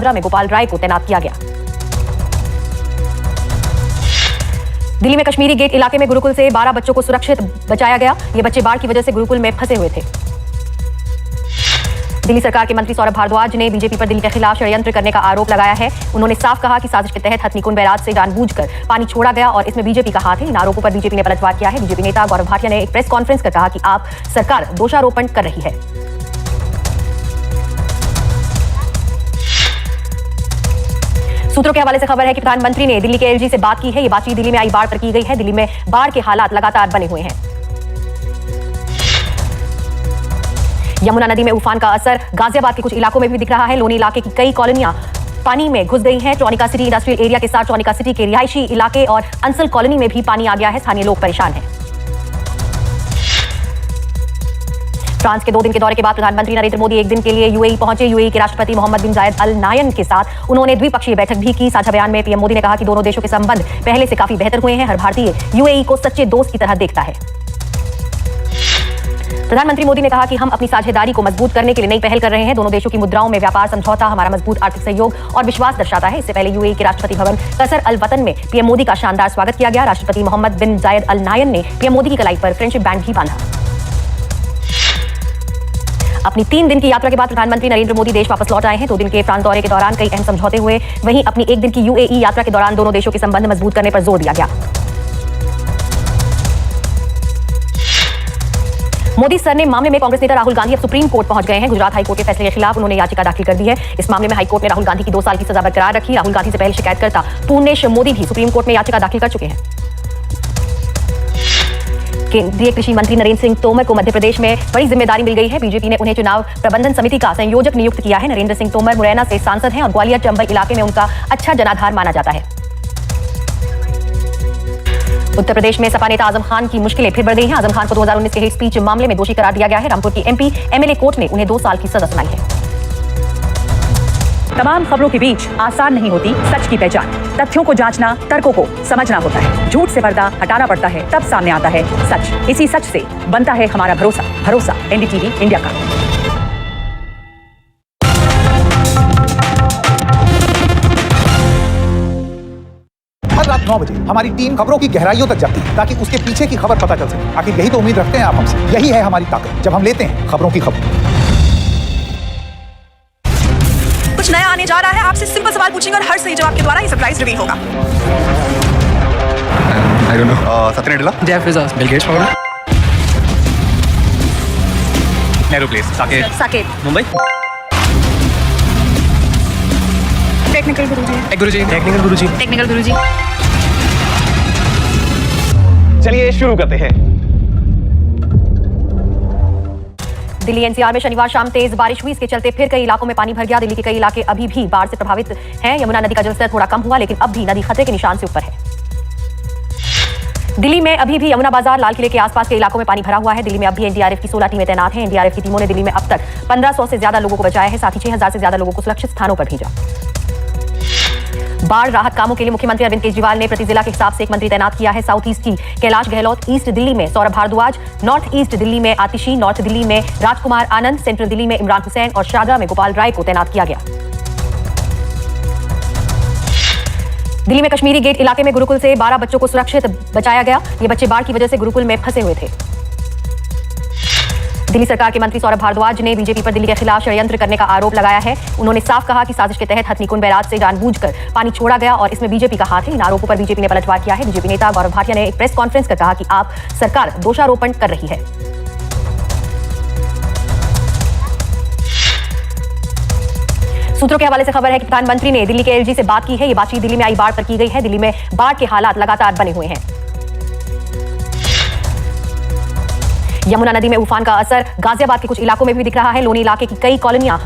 में गोपाल राय को तैनात किया गया। दिल्ली में कश्मीरी गेट इलाके में गुरुकुल से 12 बच्चों को सुरक्षित बचाया गया। ये बच्चे बाढ़ की वजह से गुरुकुल में फंसे हुए थे। दिल्ली सरकार के मंत्री सौरभ भारद्वाज ने बीजेपी पर दिल्ली के खिलाफ षड्यंत्र करने का आरोप लगाया है। उन्होंने साफ कहा कि साजिश के तहत हथनीकुंड बैराज से जानबूझकर पानी छोड़ा गया और इसमें बीजेपी का हाथ है। इन आरोपों पर बीजेपी ने पलटवार किया है। बीजेपी नेता गौरव भाटिया ने एक प्रेस कॉन्फ्रेंस कर कहा कि आप सरकार दोषारोपण कर रही है। सूत्रों के हवाले से खबर है कि प्रधानमंत्री ने दिल्ली के एलजी से बात की है। ये बातचीत दिल्ली में आई बाढ़ पर की गई है। दिल्ली में बाढ़ के हालात लगातार बने हुए हैं। यमुना नदी में उफान का असर गाजियाबाद के कुछ इलाकों में भी दिख रहा है। लोनी इलाके की कई कॉलोनियां पानी में घुस गई हैं। ट्रॉनिका सिटी इंडस्ट्रियल एरिया के साथ ट्रॉनिका सिटी के रिहायशी इलाके और अंसल कॉलोनी में भी पानी आ गया है। स्थानीय लोग परेशान हैं। फ्रांस के 2 दिन के दौरे के बाद प्रधानमंत्री नरेंद्र मोदी एक दिन के लिए यूएई पहुंचे। यूएई के राष्ट्रपति मोहम्मद बिन जायद अल नायन के साथ उन्होंने द्विपक्षीय बैठक भी की। साझा बयान में पीएम मोदी ने कहा कि दोनों देशों के संबंध पहले से काफी बेहतर हुए हैं। हर भारतीय यूएई को सच्चे दोस्त की तरह देखता है। प्रधानमंत्री मोदी ने कहा कि हम अपनी साझेदारी को मजबूत करने के लिए नई पहल कर रहे हैं। दोनों देशों की मुद्राओं में व्यापार समझौता हमारा मजबूत आर्थिक सहयोग और विश्वास दर्शाता है। इससे पहले यूएई के राष्ट्रपति भवन कसर अल वतन में पीएम मोदी का शानदार स्वागत किया गया। राष्ट्रपति मोहम्मद बिन जायद अल नायन ने पीएम मोदी की कलाई पर फ्रेंडशिप बैंड भी बांधा। अपनी 3 दिन की यात्रा के बाद प्रधानमंत्री नरेंद्र मोदी देश वापस लौट आए हैं। 2 दिन के फ्रांस दौरे के दौरान कई अहम समझौते हुए। वहीं अपनी 1 दिन की यूएई यात्रा के दौरान दोनों देशों के संबंध मजबूत करने पर जोर दिया गया। मोदी सर ने मामले में कांग्रेस नेता राहुल गांधी अब सुप्रीम कोर्ट पहुंच गए हैं। गुजरात हाईकोर्ट के फैसले के खिलाफ उन्होंने याचिका दाखिल कर दी है। इस मामले में हाईकोर्ट ने राहुल गांधी की 2 साल की सजा बरकरार रखी। राहुल गांधी से पहले शिकायतकर्ता पूर्णेश मोदी भी सुप्रीम कोर्ट में याचिका दाखिल कर चुके हैं। केंद्रीय कृषि मंत्री नरेंद्र सिंह तोमर को मध्य प्रदेश में बड़ी जिम्मेदारी मिल गई है। बीजेपी ने उन्हें चुनाव प्रबंधन समिति का संयोजक नियुक्त किया है। नरेंद्र सिंह तोमर मुरैना से सांसद हैं और ग्वालियर चंबल इलाके में उनका अच्छा जनाधार माना जाता है। उत्तर प्रदेश में सपा नेता आजम खान की मुश्किलें फिर बढ़ गई हैं। आजम खान को 2019 के हेट स्पीच मामले में दोषी करार दिया गया है। रामपुर की एमपी एमएलए कोर्ट ने उन्हें 2 साल की सजा सुनाई है। तमाम खबरों के बीच आसान नहीं होती सच की पहचान। तथ्यों को जांचना, तर्कों को समझना होता है। झूठ से पर्दा हटाना पड़ता है, तब सामने आता है सच। इसी सच से बनता है हमारा भरोसा एनडीटीवी इंडिया का। हर रात 9 बजे हमारी टीम खबरों की गहराइयों तक जाती है ताकि उसके पीछे की खबर पता चल सके। आखिर यही तो उम्मीद रखते हैं आप हमसे। यही है हमारी ताकत जब हम लेते हैं खबरों की खबर। कुछ नया आने जा रहा है। आपसे सिंपल सवाल पूछेंगे और हर सही जवाब के द्वारा ये सरप्राइज रिवील होगा। I don't know. Satya Nadella. Jeff Bezos. Bill Gates. Nehru Place. Saket. Mumbai. Technical Guruji. Technical Guruji. चलिए शुरू करते हैं। दिल्ली एनसीआर में शनिवार शाम तेज बारिश हुई। इसके चलते फिर कई इलाकों में पानी भर गया। दिल्ली के कई इलाके अभी भी बाढ़ से प्रभावित हैं। यमुना नदी का जलस्तर थोड़ा कम हुआ, लेकिन अब भी नदी खतरे के निशान से ऊपर है। दिल्ली में अभी भी यमुना बाजार, लाल किले के आसपास के इलाकों में पानी भरा हुआ है। दिल्ली में अब भी एनडीआरएफ की 16 टीमें तैनात हैं। एनडीआरएफ की टीमों ने दिल्ली में अब तक 1500 से ज्यादा लोगों को बचाया है। साथ ही 6000 से ज्यादा लोगों को सुरक्षित स्थानों पर भेजा। बाढ़ राहत कामों के लिए मुख्यमंत्री अरविंद केजरीवाल ने प्रति जिला के हिसाब से एक मंत्री तैनात किया है। साउथ ईस्ट की कैलाश गहलोत, ईस्ट दिल्ली में सौरभ भारद्वाज, नॉर्थ ईस्ट दिल्ली में आतिशी, नॉर्थ दिल्ली में राजकुमार आनंद, सेंट्रल दिल्ली में इमरान हुसैन और शाहदरा में गोपाल राय को तैनात किया गया। दिल्ली में कश्मीरी गेट इलाके में गुरुकुल से 12 बच्चों को सुरक्षित बचाया गया। ये बच्चे बाढ़ की वजह से गुरुकुल में फंसे हुए थे। दिल्ली सरकार के मंत्री सौरभ भारद्वाज ने बीजेपी पर दिल्ली के खिलाफ षड्यंत्र करने का आरोप लगाया है। उन्होंने साफ कहा कि साजिश के तहत हथनीकुंड बैराज से जानबूझकर पानी छोड़ा गया और इसमें बीजेपी का हाथ है। इन आरोपों पर बीजेपी ने पलटवार किया है। बीजेपी नेता गौरव भाटिया ने एक प्रेस कॉन्फ्रेंस कर कहा कि आप सरकार दोषारोपण कर रही है। सूत्रों के हवाले से खबर है कि प्रधानमंत्री ने दिल्ली के एलजी से बात की है। ये बातचीत दिल्ली में आई बाढ़ पर की गई है। दिल्ली में बाढ़ के हालात लगातार बने हुए हैं। यमुना नदी में उफान का असर गाजियाबाद के कुछ इलाकों में भी दिख रहा है। लोनी इलाके की कई कॉलोनियां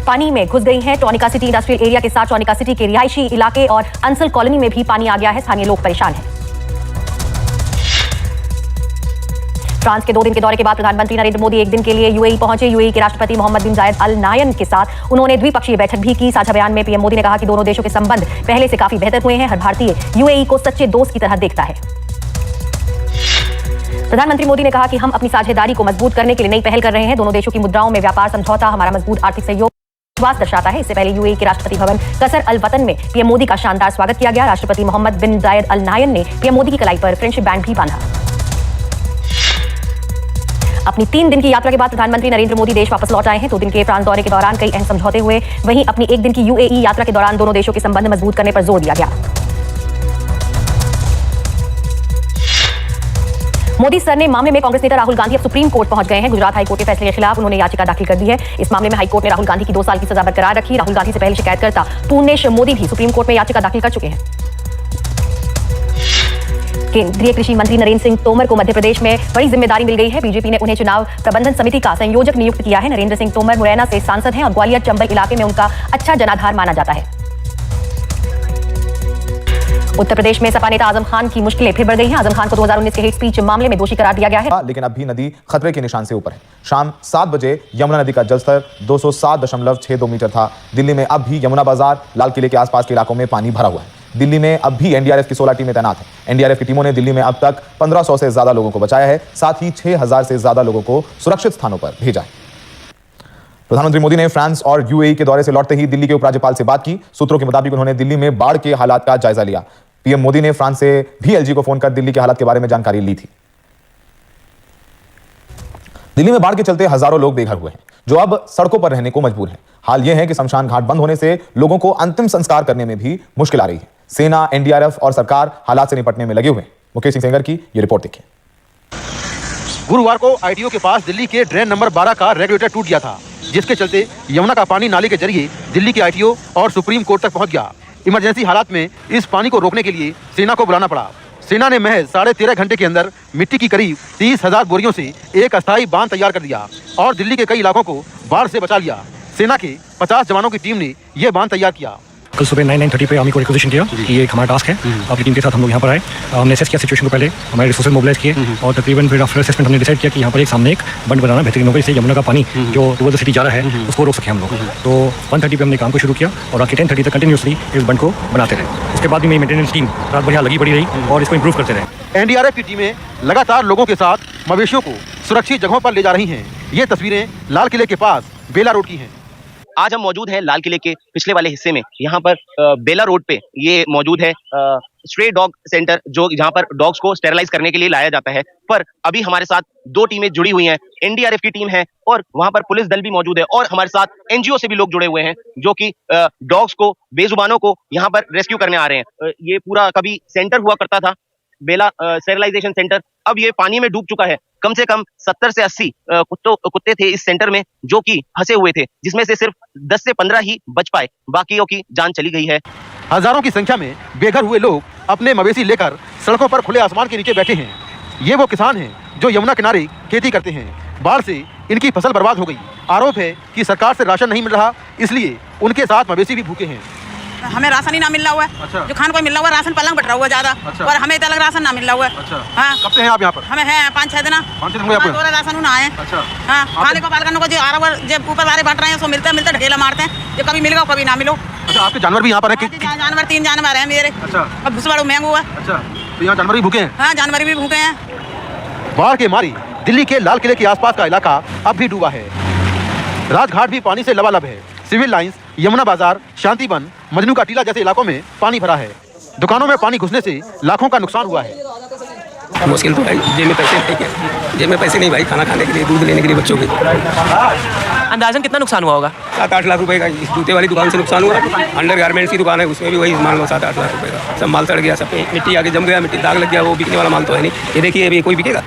पानी में घुस गई हैं। ट्रॉनिका सिटी इंडस्ट्रियल एरिया के साथ ट्रॉनिका सिटी के रिहायशी इलाके और अंसल कॉलोनी में भी पानी आ गया है। स्थानीय लोग परेशान हैं। फ्रांस के 2 दिन के दौरे के बाद प्रधानमंत्री नरेंद्र मोदी एक दिन के लिए यूएई पहुंचे। यूएई के राष्ट्रपति मोहम्मद बिन जायद अल नायन के साथ उन्होंने द्विपक्षीय बैठक भी की। साझा बयान में पीएम मोदी ने कहा कि दोनों देशों के संबंध पहले से काफी बेहतर हुए हैं। हर भारतीय यूएई को सच्चे दोस्त की तरह देखता है। प्रधानमंत्री मोदी ने कहा कि हम अपनी साझेदारी को मजबूत करने के लिए नई पहल कर रहे हैं। दोनों देशों की मुद्राओं में व्यापार समझौता हमारा मजबूत आर्थिक सहयोग विश्वास दर्शाता है। इससे पहले यूएई के राष्ट्रपति भवन कसर अल वतन में पीएम मोदी का शानदार स्वागत किया गया। राष्ट्रपति मोहम्मद बिन जायद अल नाहयान ने पीएम मोदी की कलाई पर फ्रेंडशिप बैंड भी बांधा। अपनी 3 दिन की यात्रा के बाद प्रधानमंत्री नरेंद्र मोदी देश वापस लौट आए हैं। 2 दिन के फ्रांस दौरे के दौरान कई अहम समझौते हुए। वहीं अपनी 1 दिन की यूएई यात्रा के दौरान दोनों देशों के संबंध मजबूत करने पर जोर दिया गया। मोदी सर ने मामले में कांग्रेस नेता राहुल गांधी अब सुप्रीम कोर्ट पहुंच गए हैं। गुजरात हाईकोर्ट के फैसले के खिलाफ उन्होंने याचिका दाखिल कर दी है। इस मामले में हाईकोर्ट ने राहुल गांधी की 2 साल की सजा बरकरार रखी। राहुल गांधी से पहले शिकायतकर्ता पूर्णेश मोदी भी सुप्रीम कोर्ट में याचिका दाखिल कर चुके हैं। केंद्रीय कृषि मंत्री नरेंद्र सिंह तोमर को मध्य प्रदेश में बड़ी जिम्मेदारी मिल गई है। बीजेपी ने उन्हें चुनाव प्रबंधन समिति का संयोजक नियुक्त किया है। नरेंद्र सिंह तोमर मुरैना से सांसद हैं और ग्वालियर चंबल इलाके में उनका अच्छा जनाधार माना जाता है। उत्तर प्रदेश में सपा नेता आजम खान की मुश्किलें फिर बढ़ गई हैं। आजम खान को 2019 के हेट स्पीच मामले में दोषी करार दिया गया है। लेकिन अब भी नदी खतरे के निशान से ऊपर है। शाम 7 बजे यमुना नदी का जलस्तर 207.62 मीटर था। दिल्ली में अब भी यमुना बाजार, लाल किले के आसपास के इलाकों में पानी भरा हुआ है। दिल्ली में अब भी एनडीआरएफ की 16 टीमें तैनात हैं। एनडीआरएफ की टीमों ने दिल्ली में अब तक 1500 से ज्यादा लोगों को बचाया है। साथ ही 6000 से ज्यादा लोगों को सुरक्षित स्थानों पर भेजा है। प्रधानमंत्री मोदी ने फ्रांस और यूएई के दौरे से लौटते ही दिल्ली के उपराज्यपाल से बात की। सूत्रों के मुताबिक उन्होंने दिल्ली में बाढ़ के हालात का जायजा लिया। पीएम मोदी ने फ्रांस से भी एलजी को फोन कर दिल्ली के हालात के बारे में जानकारी ली थी। दिल्ली में बाढ़ के चलते हजारों लोग बेघर हुए हैं, जो अब सड़कों पर रहने को मजबूर हैं। हाल यह है कि शमशान घाट बंद होने से लोगों को अंतिम संस्कार करने में भी मुश्किल आ रही है। सेना, एनडीआरएफ और सरकार हालात से निपटने में लगे हुए हैं। मुकेश सिंह सेंगर की यह रिपोर्ट देखिए। गुरुवार को आईटीओ के पास दिल्ली के ड्रेन नंबर 12 का रेगुलेटर टूट गया था, जिसके चलते यमुना का पानी नाले के जरिए दिल्ली के आईटीओ और सुप्रीम कोर्ट तक पहुंच गया। इमरजेंसी हालात में इस पानी को रोकने के लिए सेना को बुलाना पड़ा। सेना ने महज 13.5 घंटे के अंदर मिट्टी की करीब 30,000 बोरियों से एक अस्थायी बांध तैयार कर दिया और दिल्ली के कई इलाकों को बाढ़ से बचा लिया। सेना के 50 जवानों की टीम ने यह बांध तैयार किया। कल सुबह 9:30 पे आर्मी को रिक्वेजिशन किया कि ये एक हमारा टास्क है। अपनी टीम के साथ हम लोग यहाँ पर आए। हमने असेस किया सिचुएशन को, पहले हमारे रिसोर्सेज मोबिलाइज किए और तकरीबन फिर आफ्टर असेसमेंट हमने डिसाइड किया कि यहाँ पर एक सामने एक बंद बनाना बेहतरीन होगा, इससे यमुना का पानी जो टुवर्ड्स द सिटी जा रहा है उसको रोक सके हम लोग। तो 1:30 पे हमने काम को शुरू किया और आके 10:30 तक कंटिन्यूसली इस बंद को बनाते रहे। उसके बाद भी मेरी मेंटेनेंस टीम रात भर यहाँ लगी पड़ी रही और इसको इंप्रूव करते रहे। एनडीआरएफ की टीमें लगातार लोगों के साथ मवेशियों को सुरक्षित जगहों पर ले जा रही हैं। ये तस्वीरें लाल किले के पास बेला रोड की हैं। आज हम मौजूद हैं लाल किले के पिछले वाले हिस्से में। यहाँ पर बेला रोड पे ये मौजूद है स्ट्रे डॉग सेंटर, जो जहाँ पर डॉग्स को स्टेरलाइज करने के लिए लाया जाता है। पर अभी हमारे साथ 2 टीमें जुड़ी हुई हैं। एनडीआरएफ की टीम है और वहाँ पर पुलिस दल भी मौजूद है और हमारे साथ एनजीओ से भी लोग जुड़े हुए हैं, जो कि डॉग्स को, बेजुबानों को यहाँ पर रेस्क्यू करने आ रहे हैं। ये पूरा कभी सेंटर हुआ करता था, बेला स्टेरलाइजेशन सेंटर। अब ये पानी में डूब चुका है। कम से कम 70 से 80 कुत्ते थे इस सेंटर में, जो कि फंसे हुए थे, जिसमें से सिर्फ 10 से 15 ही बच पाए, बाकियों की जान चली गई है। हजारों की संख्या में बेघर हुए लोग अपने मवेशी लेकर सड़कों पर खुले आसमान के नीचे बैठे हैं। ये वो किसान हैं जो यमुना किनारे खेती करते हैं। बाढ़ से इनकी फसल बर्बाद हो गई। आरोप है कि सरकार से राशन नहीं मिल रहा, इसलिए उनके साथ मवेशी भी भूखे हैं। हमें राशन ही ना मिल रहा हुआ है। अच्छा। जो खान को मिल रहा हुआ राशन पलंग बट रहा हुआ ज्यादा। अच्छा। और हमें अलग राशन ना मिल रहा हुआ है। अच्छा। हाँ। कब से हैं आप यहाँ पर? हमें है 5-6 दिन। 5-6 दिन हुए आपको? राशन ना आए। अच्छा। हाँ, खाने को पाल करने को जो आ रहा है, जब ऊपर वाले बांट रहे हैं सो मिलते मिलते ढकेला मारते हैं। जो कभी मिलेगा कभी ना मिलो। अच्छा, आपके जानवर भी यहाँ पर है? जानवर 3 जानवर है मेरे। अच्छा। अब भूसवाड़ो महंगा हुआ। अच्छा, तो यहाँ जानवर भी भूखे हैं? हाँ, जानवर भी भूखे हैं। बाढ़ के मारी दिल्ली के लाल किले के आसपास का इलाका अब भी डूबा है। राजघाट भी पानी से लबालब है। सिविल लाइंस, यमुना बाजार, शांतिवन, मजनू का टीला जैसे इलाकों में पानी भरा है। दुकानों में पानी घुसने से लाखों का नुकसान हुआ है। मुश्किल तो भाई, जेब में पैसे नहीं है। जेब में पैसे नहीं भाई, खाना खाने के लिए, दूध लेने के लिए बच्चों के। अंदाजन कितना नुकसान हुआ होगा? 7-8 लाख रुपए का इस जूते वाली दुकान से नुकसान हुआ। अंडर गारमेंट्स की दुकान है, उसमें भी वही मान लो 7-8 लाख रुपए का। सब माल सड़ गया, सब पे मिट्टी आगे जम गया, मिट्टी दाग लग गया। वो बिकने वाला माल तो है नहीं। ये देखिए अभी कोई बिकेगा?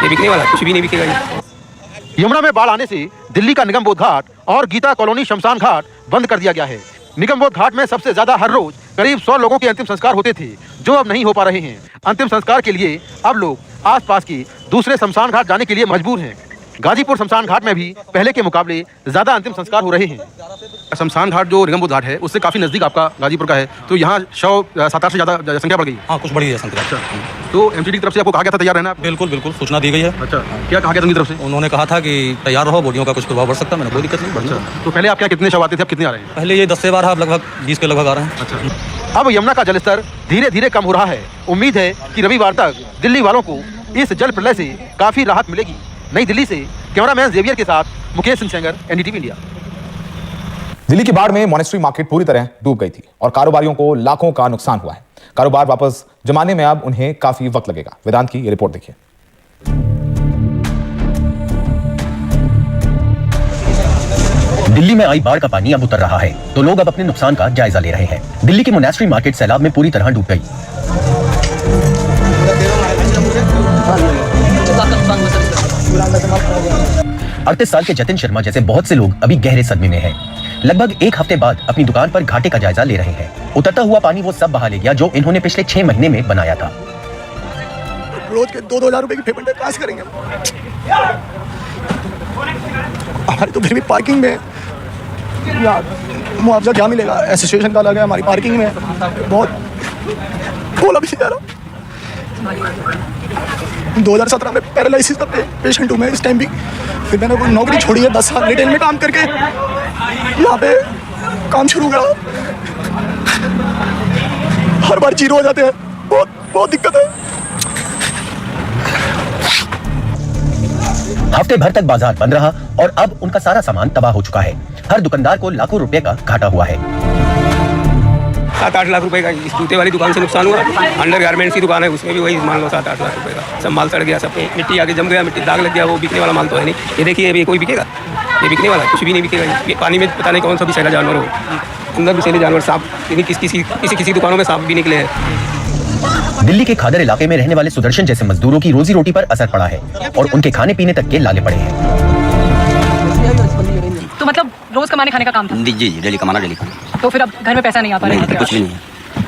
ये बिकने वाला कुछ भी नहीं बिकेगा। यमुना में बाढ़ आने से दिल्ली का निगमबोध घाट और गीता कॉलोनी शमशान घाट बंद कर दिया गया है। निगमबोध घाट में सबसे ज्यादा हर रोज करीब 100 लोगों के अंतिम संस्कार होते थे, जो अब नहीं हो पा रहे हैं। अंतिम संस्कार के लिए अब लोग आसपास के दूसरे शमशान घाट जाने के लिए मजबूर हैं। गाजीपुर शमशान घाट में भी पहले के मुकाबले ज्यादा अंतिम संस्कार हो रहे हैं। शमशान घाट जो निगमबोध घाट है उससे काफी नजदीक आपका गाजीपुर का है, तो यहाँ 7-8 से ज्यादा संख्या बढ़ गई। हाँ, कुछ बढ़ी है संख्या। अच्छा, तो एमसीडी की तरफ से आपको कहा गया था तैयार रहना? बिल्कुल बिल्कुल, सूचना दी गई है। अच्छा, क्या कहा गया उनकी तरफ से? उन्होंने कहा था कि तैयार रहो, बॉडियों का कुछ प्रभाव बढ़ सकता है। मैंने कोई दिक्कत नहीं। अच्छा, तो पहले आप क्या कितने शव आते थे, अब कितने आ रहे हैं? पहले ये 10 से 12, अब लगभग 20 के लगभग आ रहे हैं। अच्छा, अब यमुना का जलस्तर धीरे धीरे कम हो रहा है। उम्मीद है कि रविवार तक दिल्ली वालों को इस जल प्रलय से काफी राहत मिलेगी। नई दिल्ली से कैमरामैन जेवियर के साथ मुकेश सिंह सेंगर, एनडीटीवी इंडिया। दिल्ली की बाढ़ में मॉनेस्ट्री मार्केट पूरी तरह डूब गई थी और कारोबारियों को लाखों का नुकसान हुआ है। कारोबार वापस जमाने में अब उन्हें काफी वक्त लगेगा। वेदांत की ये रिपोर्ट देखिए। दिल्ली में आई बाढ़ का पानी अब उतर रहा है तो लोग अब अपने नुकसान का जायजा ले रहे हैं। दिल्ली की मोनेस्ट्री मार्केट सैलाब में पूरी तरह डूब गई। अड़तीस साल के जतिन शर्मा जैसे बहुत से लोग अभी गहरे सदमे में हैं। लगभग एक हफ्ते बाद अपनी दुकान पर घाटे का जायजा ले रहे हैं। उतरता हुआ पानी वो सब बहा ले गया जो इन्होंने पिछले 6 महीने में बनाया था। रोज के 2-2 हजार रुपए की पेमेंट कैश करेंगे हमारी, तो फिर भी पार्किंग में मुआवजा क्या मिलेगा? एसोसिएशन का लगा है, हमारी पार्किंग में बहुत बोला भी नहीं जा रहा। 2017 में पैरालिसिस का पेशेंट हूँ मैं इस टाइम भी। फिर मैंने कोई नौकरी छोड़ी है, 10 साल रिटेल में काम करके यहाँ पे काम शुरू करा। हर बार जीरो हो जाते हैं, बहुत दिक्कत है। हफ्ते भर तक बाजार बंद रहा और अब उनका सारा सामान तबाह हो चुका है। हर दुकानदार को लाखों रुपए का घाटा हुआ है। 7-8 लाख रुपए का इस जूते वाली दुकान से नुकसान हुआ। अंडर गारमेंट्स की दुकान है, उसमें भी वही मान लो 7-8 लाख रुपए का। सब माल सड़ गया, सब मिट्टी आगे जम गया, मिट्टी दाग लग गया। वो बिकने वाला माल तो है नहीं। ये देखिए अभी कोई बिकेगा? ये बिकने वाला कुछ भी नहीं बिकेगा। ये पानी में पता नहीं कौन सा भी सैला जानवर हो, अंदर भी सैले जानवर, सांप, किसी दुकानों में सांप भी निकले हैं। दिल्ली के खादर इलाके में रहने वाले सुदर्शन जैसे मजदूरों की रोजी रोटी पर असर पड़ा है और उनके खाने पीने तक के लाले पड़े हैं। तो मतलब रोज कमाने खाने का काम था? जी जी, डेली कमाना, डेली खाना। तो फिर अब घर में पैसा नहीं आ पा रहा है? कुछ भी नहीं है,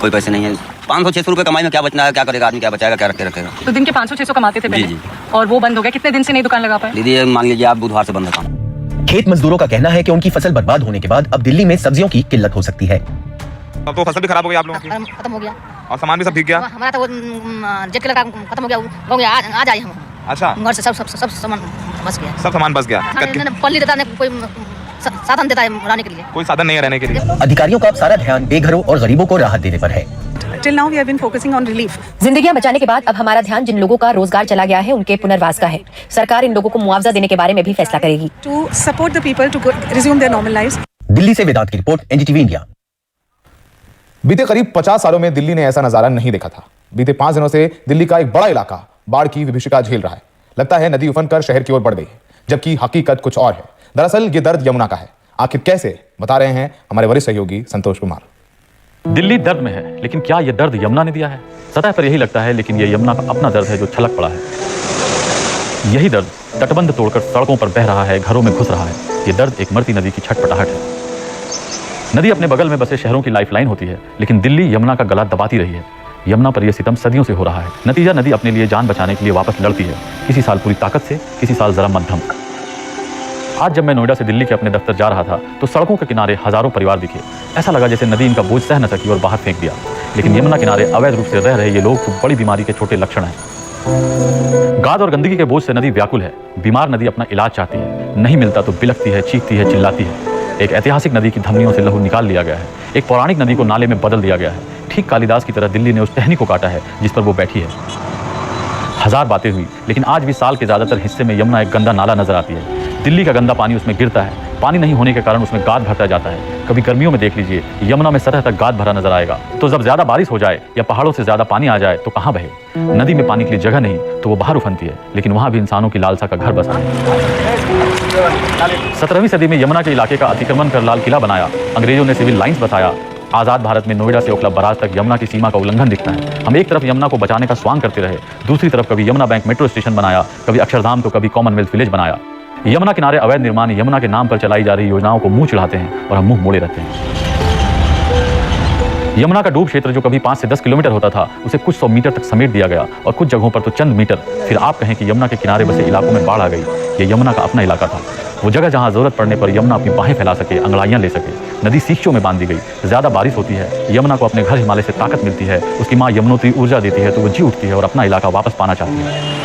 कोई पैसे नहीं है। 500-600 रुपए कमाई में क्या बचना है? क्या करेगा आदमी? क्या बचाएगा? क्या रखेगा? तो दिन के 500-600 कमाते थे पहले? जी। और वो बंद हो गया। कितने दिन से नहीं दुकान लगा पाए? दीदी मान लीजिए आप बुधवार से बंद है काम। खेत मजदूरों का कहना है कि उनकी फसल बर्बाद होने के बाद अब दिल्ली में सब्जियों की किल्लत हो सकती है। अब तो फसल भी खराब हो गई आप लोगों की, खत्म हो गया और सामान भी सब भीग गया। हमारा तो जेट कलर का खत्म हो गया। आज आए हम। अच्छा, घर से सब सामान बच गया। सब सामान बच गया। पल्ली देता नहीं, कोई साधन देता है रहने के लिए, कोई साधन नहीं है रहने के लिए। अधिकारियों का अब सारा ध्यान बेघरों और गरीबों को राहत देने पर है। Till now we have been focusing on relief. जिंदगियां बचाने के बाद अब हमारा ध्यान जिन लोगों का रोजगार चला गया है उनके पुनर्वास का है। सरकार इन लोगों को मुआवजा देने के बारे में भी फैसला करेगी। To support the people to resume their normal lives. Delhi से वेदांत की रिपोर्ट, एनडीटीवी इंडिया। बीते करीब 50 सालों में दिल्ली ने ऐसा नजारा नहीं देखा था। बीते 5 दिनों से दिल्ली का एक बड़ा इलाका बाढ़ की विभीषिका झेल रहा है। लगता है नदी उफन कर शहर की ओर बढ़ गई है, जबकि हकीकत कुछ और है। दरअसल ये दर्द यमुना का है। आखिर कैसे, बता रहे हैं हमारे वरिष्ठ सहयोगी संतोष कुमार। दिल्ली दर्द में है, लेकिन क्या यह दर्द यमुना ने दिया है? सतह पर यही लगता है, लेकिन यह यमुना का अपना दर्द है जो छलक पड़ा है। यही दर्द तटबंध तोड़कर सड़कों पर बह रहा है, घरों में घुस रहा है। यह दर्द एक मरती नदी की छटपटाहट है। नदी अपने बगल में बसे शहरों की लाइफलाइन होती है, लेकिन दिल्ली यमुना का गला दबाती रही है। यमुना पर यह सितम सदियों से हो रहा है। नतीजा, नदी अपने लिए जान बचाने के लिए वापस लड़ती है, किसी साल पूरी ताकत से, किसी साल जरा मध्यम। आज जब मैं नोएडा से दिल्ली के अपने दफ्तर जा रहा था तो सड़कों के किनारे हजारों परिवार दिखे। ऐसा लगा जैसे नदी इनका बोझ सह न सकी और बाहर फेंक दिया। लेकिन यमुना किनारे अवैध रूप से रह रहे ये लोग तो बड़ी बीमारी के छोटे लक्षण हैं। गाद और गंदगी के बोझ से नदी व्याकुल है। बीमार नदी अपना इलाज चाहती है, नहीं मिलता तो बिलखती है, चीखती है, चिल्लाती है। एक ऐतिहासिक नदी की धमनियों से लहू निकाल लिया गया है। एक पौराणिक नदी को नाले में बदल दिया गया है। ठीक कालिदास की तरह दिल्ली ने उस टहनी को काटा है जिस पर वो बैठी है। हजार बातें हुई, लेकिन आज भी साल के ज्यादातर हिस्से में यमुना एक गंदा नाला नजर आती है। दिल्ली का गंदा पानी उसमें गिरता है। पानी नहीं होने के कारण उसमें गाद भरता जाता है। कभी गर्मियों में देख लीजिए, यमुना में सतह तक गाद भरा नजर आएगा। तो जब ज्यादा बारिश हो जाए या पहाड़ों से ज्यादा पानी आ जाए तो कहां बहे? नदी में पानी के लिए जगह नहीं तो वो बाहर उफनती है, लेकिन वहां भी इंसानों की लालसा का घर बसा है। 17वीं सदी में यमुना के इलाके का अतिक्रमण कर लाल किला बनाया। अंग्रेजों ने सिविल लाइंस बसाया। आजाद भारत में नोएडा से ओखला बराज तक यमुना की सीमा का उल्लंघन दिखता है। हम एक तरफ यमुना को बचाने का स्वांग करते रहे, दूसरी तरफ कभी यमुना बैंक मेट्रो स्टेशन बनाया, कभी अक्षरधाम तो कभी कॉमनवेल्थ विलेज बनाया। यमुना किनारे अवैध निर्माण यमुना के नाम पर चलाई जा रही योजनाओं को मुंह चढ़ाते हैं और हम मुंह मोड़े रहते हैं। यमुना का डूब क्षेत्र जो कभी 5 से 10 किलोमीटर होता था, उसे कुछ 100 मीटर तक समेट दिया गया और कुछ जगहों पर तो चंद मीटर। फिर आप कहें कि यमुना के किनारे बसे इलाकों में बाढ़ आ गई। यह यमुना का अपना इलाका था, वो जगह जहां जरूरत पड़ने पर यमुना अपनी बाहें फैला सके, अंगड़ाइयां ले सके। नदी सीखचों में बांध दी गई। ज्यादा बारिश होती है, यमुना को अपने घर हिमालय से ताकत मिलती है। उसकी माँ यमुनोत्री ऊर्जा देती है तो वो जी उठती है और अपना इलाका वापस पाना चाहती है।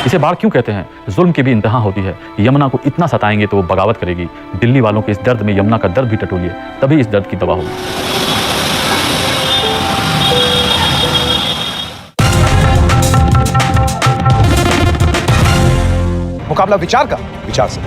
इसे बाढ़ क्यों कहते हैं? जुल्म की भी इंतहा होती है। यमुना को इतना सताएंगे तो वो बगावत करेगी। दिल्ली वालों के इस दर्द में यमुना का दर्द भी टटोलिए, तभी इस दर्द की दवा होगी। मुकाबला विचार का, विचार से।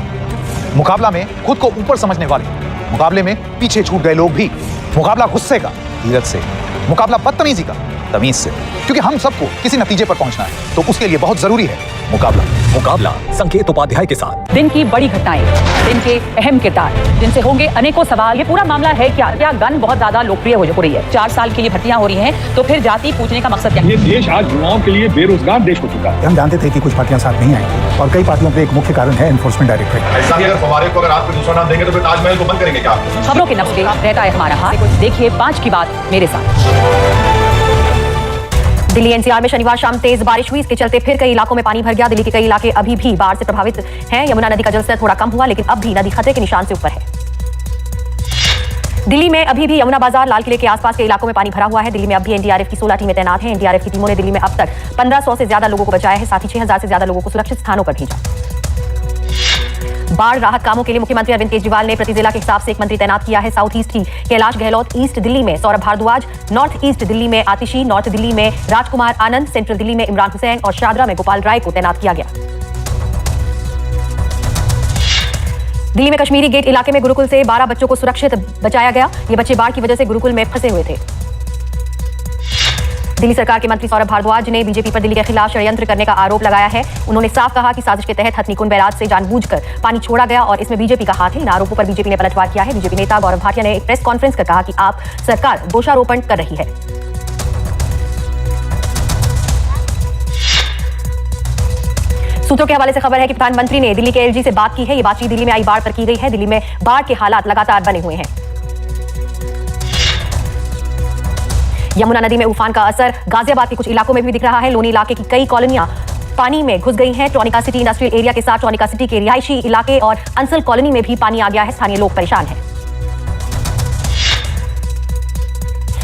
मुकाबला में खुद को ऊपर समझने वाले मुकाबले में पीछे छूट गए लोग भी। मुकाबला गुस्से का, धीरज से। मुकाबला बदतमीजी का, तमीज से। क्योंकि हम सबको किसी नतीजे पर पहुंचना है, तो उसके लिए बहुत जरूरी है मुकाबला। मुकाबला संकेत उपाध्याय के साथ। दिन की बड़ी घटनाएं, दिन के अहम किरदार, जिनसे होंगे अनेकों सवाल। ये पूरा मामला है क्या गन बहुत ज्यादा लोकप्रिय हो रही है? 4 साल के लिए भर्तियां हो रही हैं, तो फिर जाति पूछने का मकसद क्या है? ये देश आज युवाओं के लिए बेरोजगार देश हो चुका है। हम जानते थे कि कुछ पार्टियां साथ नहीं आएंगी, और कई पार्टियों पे एक मुख्य कारण है एनफोर्समेंट डायरेक्टरेट। ऐसा ही अगर हमारे को अगर आप दूसरा नाम देंगे तो फिर ताजमहल को बंद करेंगे क्या? खबरों के नक्शे रहता है हमारा हाथ। देखिए 5 की बात मेरे साथ। दिल्ली एनसीआर में शनिवार शाम तेज बारिश हुई। इसके चलते फिर कई इलाकों में पानी भर गया। दिल्ली के कई इलाके अभी भी बाढ़ से प्रभावित हैं। यमुना नदी का जलस्तर थोड़ा कम हुआ, लेकिन अब भी नदी खतरे के निशान से ऊपर है। दिल्ली में अभी भी यमुना बाजार, लाल किले के आसपास के इलाकों में पानी भरा हुआ है। दिल्ली में अब भी एनडीआरएफ की 16 टीमें तैनात हैं। एनडीआरएफ की टीमों ने दिल्ली में अब तक 1500 से ज्यादा लोगों को बचाया है। साथ ही 6000 से ज्यादा लोगों को सुरक्षित स्थानों पर भेजा। बाढ़ राहत कामों के लिए मुख्यमंत्री अरविंद केजरीवाल ने प्रति जिला के हिसाब से एक मंत्री तैनात किया है। साउथ ईस्ट की कैलाश गहलोत, ईस्ट दिल्ली में सौरभ भारद्वाज, नॉर्थ ईस्ट दिल्ली में आतिशी, नॉर्थ दिल्ली में राजकुमार आनंद, सेंट्रल दिल्ली में इमरान हुसैन और शादरा में गोपाल राय को तैनात किया गया। दिल्ली में कश्मीरी गेट इलाके में गुरुकुल से 12 बच्चों को सुरक्षित बचाया गया। ये बच्चे बाढ़ की वजह से गुरुकुल में फंसे हुए थे। दिल्ली सरकार के मंत्री सौरभ भारद्वाज ने बीजेपी पर दिल्ली के खिलाफ षड्यंत्र करने का आरोप लगाया है। उन्होंने साफ कहा कि साजिश के तहत हथनीकुंड बैराज से जानबूझकर पानी छोड़ा गया और इसमें बीजेपी का हाथ है। इन आरोपों पर बीजेपी ने पलटवार किया है। बीजेपी नेता गौरव भाटिया ने एक प्रेस कॉन्फ्रेंस कर कहा कि आप सरकार दोषारोपण कर रही है। सूत्रों के हवाले से खबर है कि प्रधानमंत्री ने दिल्ली के एलजी से बात की है। ये बातचीत दिल्ली में आई बाढ़ पर की गई है। दिल्ली में बाढ़ के हालात लगातार बने हुए हैं। यमुना नदी में उफान का असर गाजियाबाद के कुछ इलाकों में भी दिख रहा है। लोनी इलाके की कई कॉलोनियां पानी में घुस गई हैं। ट्रॉनिका सिटी इंडस्ट्रियल एरिया के साथ ट्रॉनिका सिटी के रिहायशी इलाके और अंसल कॉलोनी में भी पानी आ गया है। स्थानीय लोग परेशान हैं।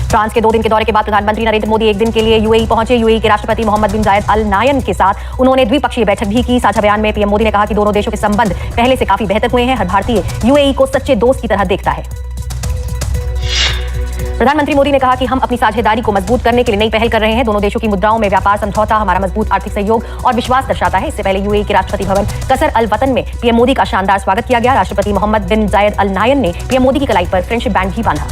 फ्रांस के 2 दिन के दौरे के बाद प्रधानमंत्री नरेंद्र मोदी एक दिन के लिए यूएई पहुंचे। यूएई के राष्ट्रपति मोहम्मद बिन जायद अल नायन के साथ उन्होंने द्विपक्षीय बैठक भी की। साझा बयान में पीएम मोदी ने कहा कि दोनों देशों के संबंध पहले से काफी बेहतर हुए हैं। हर भारतीय यूएई को सच्चे दोस्त की तरह देखता है। प्रधानमंत्री मोदी ने कहा कि हम अपनी साझेदारी को मजबूत करने के लिए नई पहल कर रहे हैं। दोनों देशों की मुद्राओं में व्यापार समझौता हमारा मजबूत आर्थिक सहयोग और विश्वास दर्शाता है। इससे पहले यूएई के राष्ट्रपति भवन कसर अल वतन में पीएम मोदी का शानदार स्वागत किया गया। राष्ट्रपति मोहम्मद बिन जायद अल नायन ने पीएम मोदी की कलाई पर फ्रेंडशिप बैंड भी बांधा।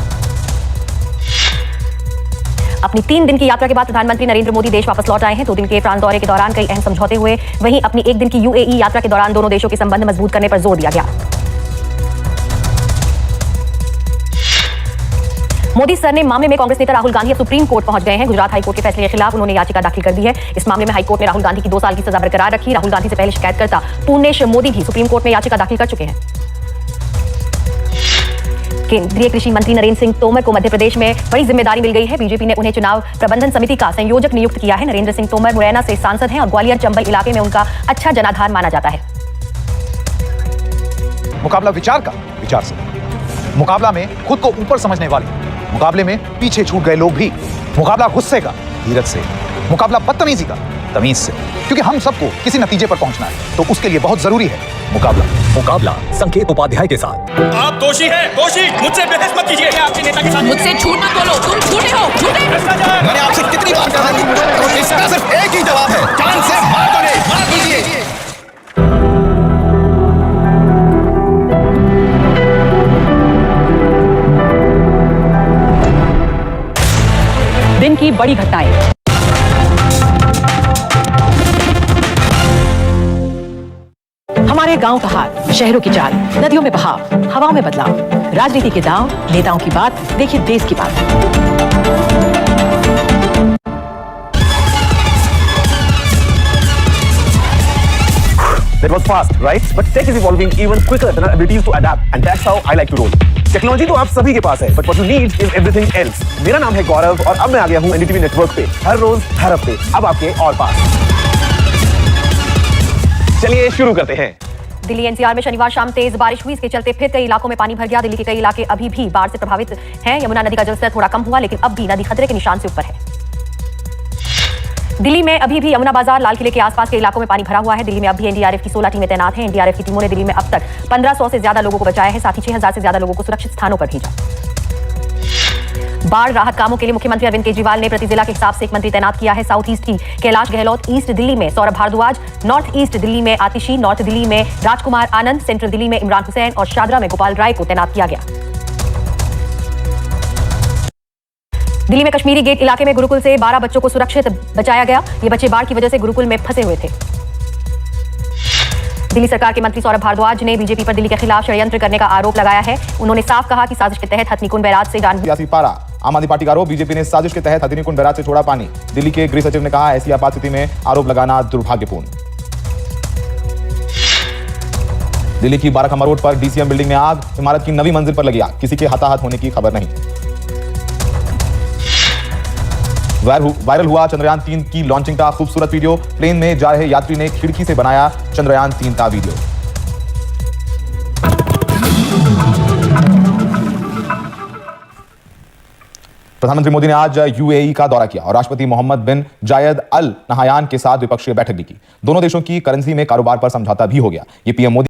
अपनी 3 दिन की यात्रा के बाद प्रधानमंत्री नरेंद्र मोदी देश वापस लौट आए हैं। 2 दिन के फ्रांस दौरे के दौरान कई अहम समझौते हुए। वहीं अपनी 1 दिन की यूएई यात्रा के दौरान दोनों देशों के संबंध मजबूत करने पर जोर दिया गया। मोदी सर ने मामले में कांग्रेस नेता राहुल गांधी अब सुप्रीम कोर्ट पहुंच गए हैं। गुजरात हाई कोर्ट के फैसले के खिलाफ उन्होंने याचिका दाखिल कर दी है। इस मामले में हाई कोर्ट ने राहुल गांधी की 2 साल की सजा बरकरार रखी। राहुल गांधी से पहले शिकायतकर्ता पूर्णेश मोदी भी सुप्रीम कोर्ट में याचिका दाखिल कर चुके हैं। केंद्रीय कृषि मंत्री नरेंद्र सिंह तोमर को मध्य प्रदेश में बड़ी जिम्मेदारी मिल गई है। बीजेपी ने उन्हें चुनाव प्रबंधन समिति का संयोजक नियुक्त किया है। नरेंद्र सिंह तोमर मुरैना से सांसद हैं और ग्वालियर चंबल इलाके में उनका अच्छा जनाधार माना जाता है। मुकाबला विचार का, विचार से। मुकाबला में खुद को ऊपर समझने वाले, मुकाबले में पीछे छूट गए लोग भी। मुकाबला गुस्से का, धीरज से। मुकाबला बदतमीजी का, तमीज से। क्योंकि हम सबको किसी नतीजे पर पहुंचना है, तो उसके लिए बहुत जरूरी है मुकाबला। मुकाबला संकेत उपाध्याय के साथ। आप दोषी हैं, दोषी। मुझसे बहस मत कीजिए। आपके नेता के साथ मुझसे झूठ मत बोलो। तुम झूठे हो, झूठे। मैंने आपसे कितनी बात कहा कि इसका सिर्फ एक ही जवाब है, जान से मार दो, मार दीजिए। दिन की बड़ी घटनाएं। हमारे गांव का हाल, शहरों की चाल, नदियों में बहाव, हवाओं में बदलाव, राजनीति के दांव, नेताओं की बात, देखिए देश की बात। That was fast, right? But tech is evolving even quicker than our abilities to adapt, and that's how I like to roll. Technology तो आप सभी के पास है, but what you need is everything else. मेरा नाम है गौरव और अब मैं आ गया हूँ एनडीटीवी नेटवर्क पे, हर रोज हर हफ्ते, अब आपके और पास। चलिए शुरू करते हैं। दिल्ली एनसीआर में शनिवार शाम तेज बारिश हुई। इसके चलते फिर कई इलाकों में पानी भर गया। दिल्ली के कई इलाके अभी भी बाढ़ से प्रभावित हैं। यमुना नदी का जलस्तर थोड़ा कम हुआ, लेकिन अब भी नदी खतरे के निशान से ऊपर है। दिल्ली में अभी भी यमुना बाजार, लाल किले के आसपास के इलाकों में पानी भरा हुआ है। दिल्ली में अब भी एनडीआरएफ की 16 टीमें तैनात हैं। एनडीआरएफ की टीमों ने दिल्ली में अब तक 1500 से ज्यादा लोगों को बचाया है। साथ ही 6000 से ज्यादा लोगों को सुरक्षित स्थानों पर भेजा। बाढ़ राहत कामों के लिए मुख्यमंत्री अरविंद केजरीवाल ने प्रति जिला के हिसाब से एक मंत्री तैनात किया है। साउथ ईस्ट की कैलाश गहलोत, ईस्ट दिल्ली में सौरभ भारद्वाज, नॉर्थ ईस्ट दिल्ली में आतिशी, नॉर्थ दिल्ली में राजकुमार आनंद, सेंट्रल दिल्ली में इमरान हुसैन और शादरा में गोपाल राय को तैनात किया गया। दिल्ली में कश्मीरी गेट इलाके में गुरुकुल से 12 बच्चों को सुरक्षित बचाया गया। ये बच्चे बाढ़ की वजह से गुरुकुल में फंसे हुए थे। दिल्ली सरकार के मंत्री सौरभ भारद्वाज ने बीजेपी पर दिल्ली के खिलाफ षड्यंत्र करने का आरोप लगाया है। उन्होंने साफ कहा कि साजिश के तहत हथनीकुंड बैराज से सियासी पारा। आम आदमी पार्टी का आरोप, बीजेपी ने साजिश के तहत हथनीकुंड बैराज से छोड़ा पानी। दिल्ली के गृह सचिव ने कहा, ऐसी आपात स्थिति में आरोप लगाना दुर्भाग्यपूर्ण। दिल्ली की 12 खंबा रोड पर डीसीएम बिल्डिंग में आग, इमारत की 9वीं मंजिल पर लगी आग, किसी के हताहत होने की खबर नहीं। वायरल हुआ चंद्रयान 3 की लॉन्चिंग का खूबसूरत वीडियो। प्लेन में जा रहे यात्री ने खिड़की से बनाया चंद्रयान 3 का वीडियो। प्रधानमंत्री मोदी ने आज यूएई का दौरा किया और राष्ट्रपति मोहम्मद बिन जायद अल नहायान के साथ द्विपक्षीय बैठक भी की। दोनों देशों की करेंसी में कारोबार पर समझौता भी हो गया। ये पीएम मोदी